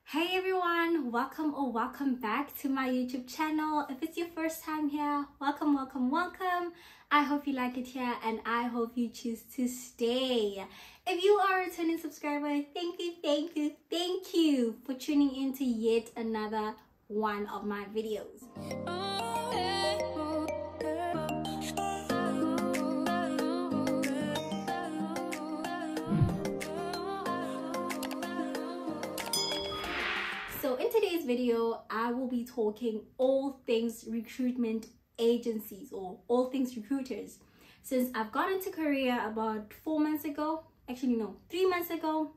Hey everyone, welcome back to my YouTube channel. If it's your first time here, welcome. I hope you like it here and I hope you choose to stay. If you are a returning subscriber, thank you for tuning in to yet another one of my videos. So in today's video, I will be talking all things recruitment agencies or all things recruiters. Since I've gotten to Korea about 4 months ago, actually no, 3 months ago,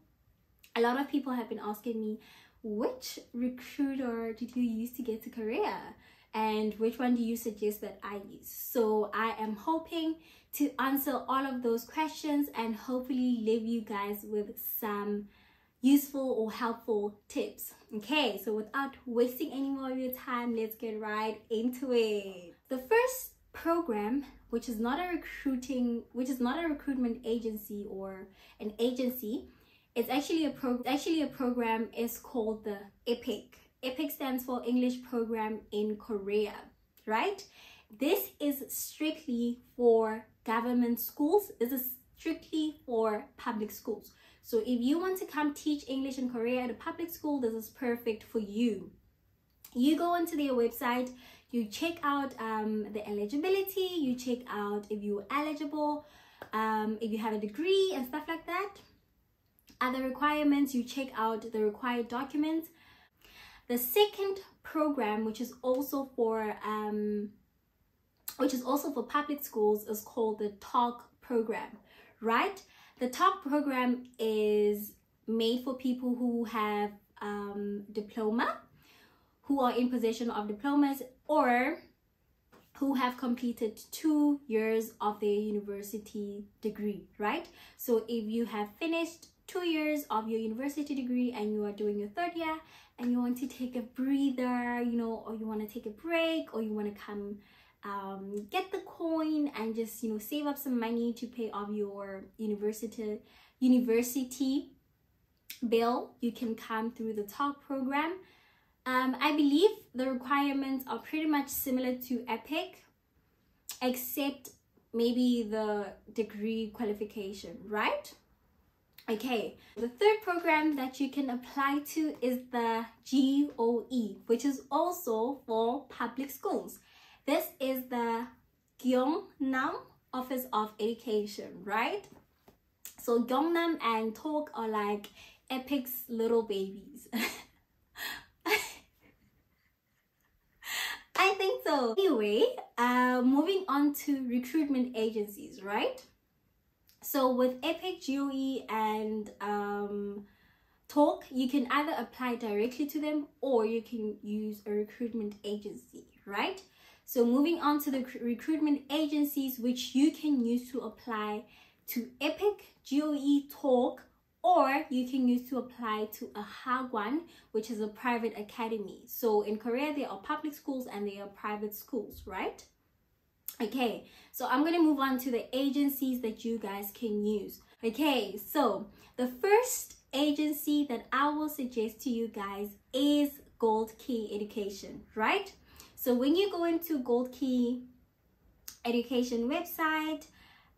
a lot of people have been asking me, which recruiter did you use to get to Korea? And which one do you suggest that I use? So I am hoping to answer all of those questions and hopefully leave you guys with some useful or helpful tips. Okay, so without wasting any more of your time, let's get right into it. The first program, which is not a recruitment agency or an agency, it's actually a program is called the EPIK. EPIK stands for English Program in Korea, right? This is strictly for government schools. This is strictly for public schools. So if you want to come teach English in Korea at a public school, this is perfect for you. You go onto their website, you check out the eligibility, you check out if you're eligible, if you have a degree and stuff like that. Other requirements, you check out the required documents. The second program, which is also for public schools, is called the TOP program, right? The TOP program is made for people who have diploma, who are in possession of diplomas, or who have completed 2 years of their university degree, right? So if you have finished 2 years of your university degree and you are doing your 3rd year and you want to take a breather, you know, or you want to take a break, or you want to come get the coin and just, you know, save up some money to pay off your university bill, you can come through the TOP program. I believe the requirements are pretty much similar to EPIK, except maybe the degree qualification, right? Okay, the third program that you can apply to is the GOE, which is also for public schools. This is the Gyeongnam Office of Education, right? So Gyeongnam and Talk are like EPIK's little babies. I think so. Anyway, moving on to recruitment agencies, right? So with EPIK, GOE, and Talk, you can either apply directly to them or you can use a recruitment agency, right? So moving on to the recruitment agencies which you can use to apply to EPIK, GOE, Talk, or you can use to apply to a Hagwon, which is a private academy. So in Korea, there are public schools and there are private schools, right? Okay, so I'm going to move on to the agencies that you guys can use. Okay, so the first agency that I will suggest to you guys is Goldkey Education, right? So when you go into Goldkey Education website,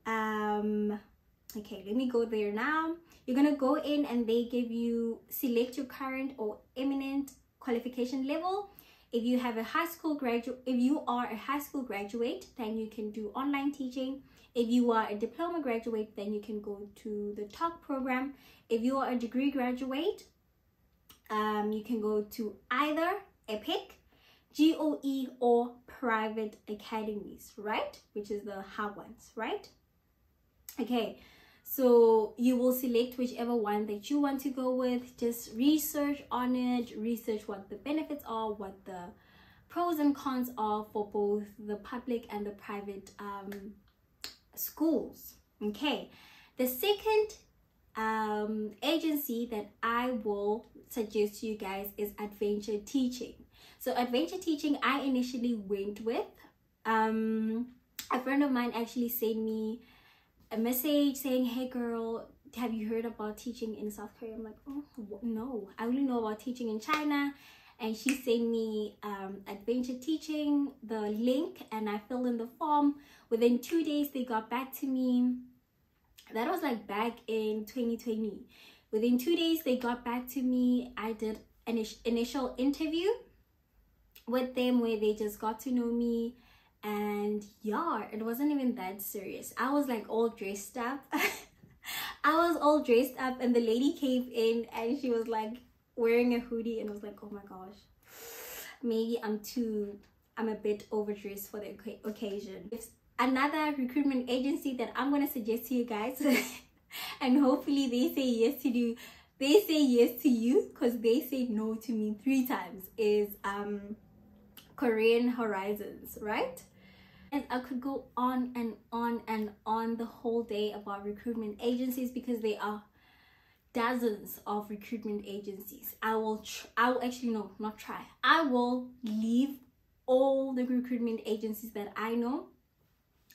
okay, let me go there now. You're gonna go in and they give you, select your current or imminent qualification level. If you have a high school graduate, if you are a high school graduate, then you can do online teaching. If you are a diploma graduate, then you can go to the TOP program. If you are a degree graduate, you can go to either EPIK, GOE, or private academies, right? Which is the hard ones, right? Okay, so you will select whichever one that you want to go with. Just research on it, research what the benefits are, what the pros and cons are for both the public and the private schools. Okay, the second agency that I will suggest to you guys is Adventure Teaching. So Adventure Teaching, I initially went with. A friend of mine actually sent me a message saying, hey girl, have you heard about teaching in South Korea? I'm like, oh no, I only know about teaching in China. And she sent me adventure teaching, the link, and I filled in the form. Within 2 days they got back to me. That was like back in 2020. Within 2 days they got back to me. I did an initial interview with them where they just got to know me, and yeah, it wasn't even that serious. I was like all dressed up. I was all dressed up, and the lady came in and she was like wearing a hoodie, and I was like, oh my gosh, maybe I'm a bit overdressed for the occasion. It's another recruitment agency that I'm gonna suggest to you guys and hopefully they say yes to you, because they say no to me 3 times, is Korean Horizons, right? And I could go on and on and on the whole day about recruitment agencies, because there are dozens of recruitment agencies. I will actually, no, not try. I will leave all the recruitment agencies that I know.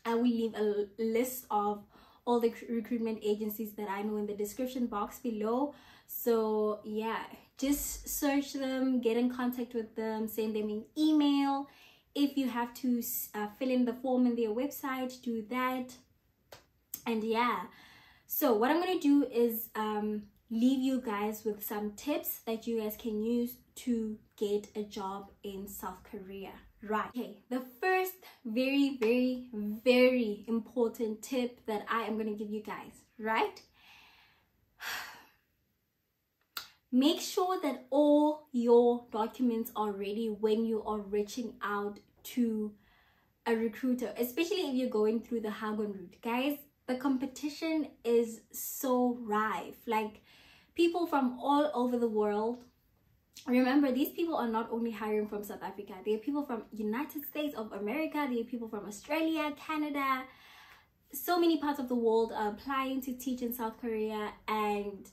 I will leave a list of all the recruitment agencies that I know in the description box below. So yeah, just search them, get in contact with them, send them an email. If you have to fill in the form in their website, do that. And yeah, so what I'm going to do is leave you guys with some tips that you guys can use to get a job in South Korea. Right. Okay, the first very, very, very important tip that I am going to give you guys, right? Make sure that all your documents are ready when you are reaching out to a recruiter, especially if you're going through the Hagon route. Guys, the competition is so rife. Like, people from all over the world. Remember, these people are not only hiring from South Africa. There are people from United States of America. There are people from Australia, Canada. So many parts of the world are applying to teach in South Korea. And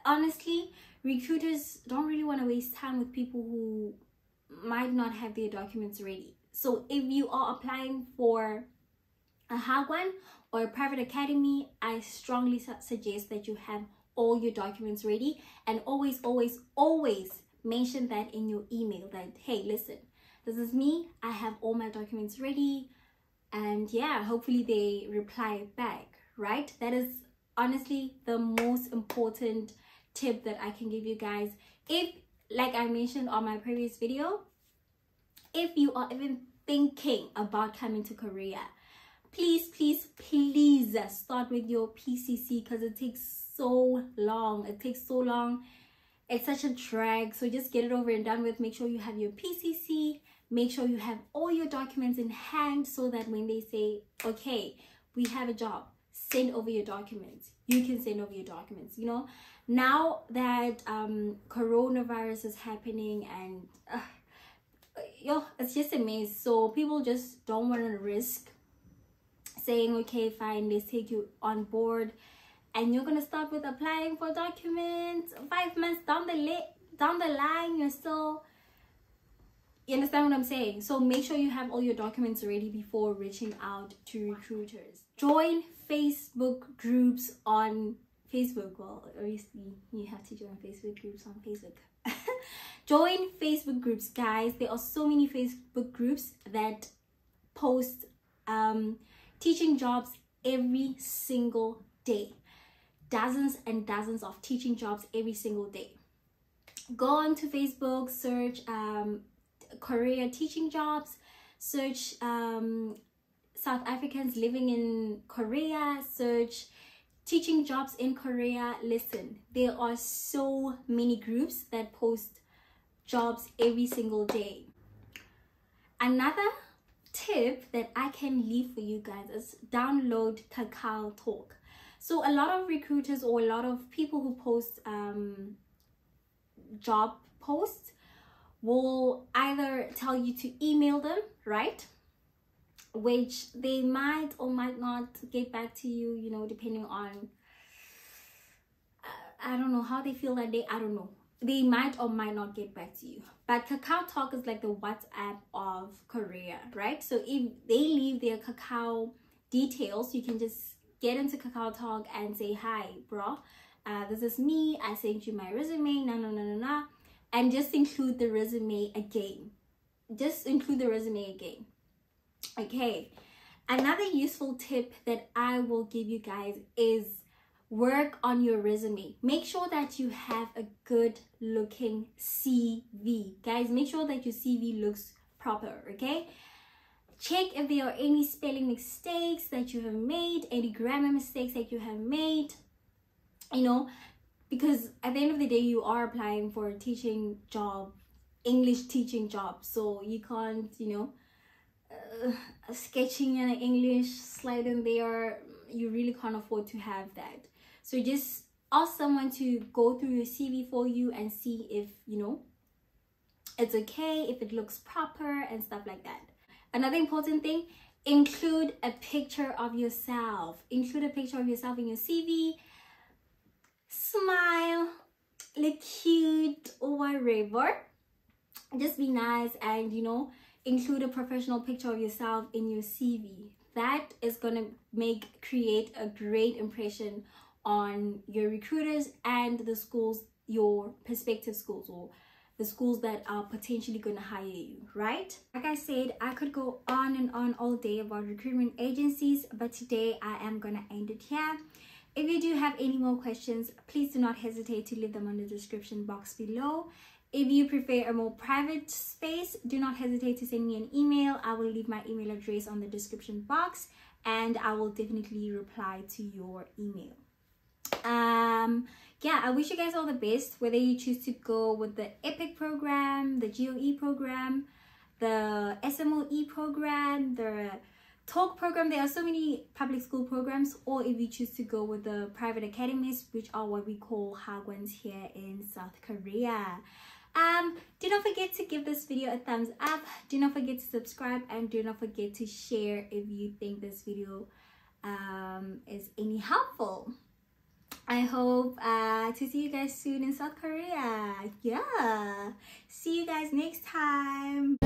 honestly, recruiters don't really want to waste time with people who might not have their documents ready. So if you are applying for a Hagwon or a private academy, I strongly suggest that you have all your documents ready, and always mention that in your email that, hey, listen, this is me, I have all my documents ready. And yeah, hopefully they reply back, right? That is honestly the most important tip that I can give you guys. If, like I mentioned on my previous video, if you are even thinking about coming to Korea, please start with your PCC, because it takes so long. It's such a drag. So just get it over and done with. Make sure you have your PCC. Make sure you have all your documents in hand, so that when they say, okay, we have a job, send over your documents, you can send over your documents. You know, now that coronavirus is happening, and it's just a mess. So people just don't want to risk saying, okay, fine, let's take you on board, and you're gonna start with applying for documents 5 months down the line. You're still, you understand what I'm saying? So make sure you have all your documents ready before reaching out to recruiters. Join Facebook groups on Facebook. Well, obviously you have to join Facebook groups on Facebook. Join Facebook groups, guys. There are so many Facebook groups that post teaching jobs every single day. Dozens and dozens of teaching jobs every single day. Go on to Facebook, search Korea teaching jobs, search South Africans living in Korea, search teaching jobs in Korea. Listen, there are so many groups that post jobs every single day. Another tip that I can leave for you guys is download Kakao Talk. So a lot of recruiters or a lot of people who post job posts will either tell you to email them, right? Which they might or might not get back to you, you know, depending on, I don't know how they feel that day. I don't know. They might or might not get back to you. But Kakao Talk is like the WhatsApp of Korea, right? So if they leave their Kakao details, you can just get into Kakao Talk and say, hi bro, this is me, I sent you my resume, and just include the resume again. Okay, another useful tip that I will give you guys is work on your resume. Make sure that you have a good looking CV. Guys, make sure that your CV looks proper, okay? Check if there are any spelling mistakes that you have made, any grammar mistakes that you have made, you know, because at the end of the day, you are applying for a teaching job, English teaching job. So you can't, you know, sketching in English slide in there. You really can't afford to have that. So just ask someone to go through your CV for you and see if, you know, it's okay, if it looks proper and stuff like that. Another important thing, include a picture of yourself. Include a picture of yourself in your CV. Smile, look cute or whatever. Just be nice and, you know, include a professional picture of yourself in your CV. That is gonna create a great impression on your recruiters and the schools, your prospective schools, or the schools that are potentially going to hire you, right? Like I said, I could go on and on all day about recruitment agencies, but today I am going to end it here. If you do have any more questions, please do not hesitate to leave them on the description box below. If you prefer a more private space, do not hesitate to send me an email. I will leave my email address on the description box and I will definitely reply to your email. Yeah, I wish you guys all the best, whether you choose to go with the EPIC program, the GOE program, the SMOE program, the Talk program. There are so many public school programs, or if you choose to go with the private academies, which are what we call hagwons here in South Korea. Do not forget to give this video a thumbs up, do not forget to subscribe, and do not forget to share if you think this video is any helpful. I hope to see you guys soon in South Korea. Yeah, see you guys next time.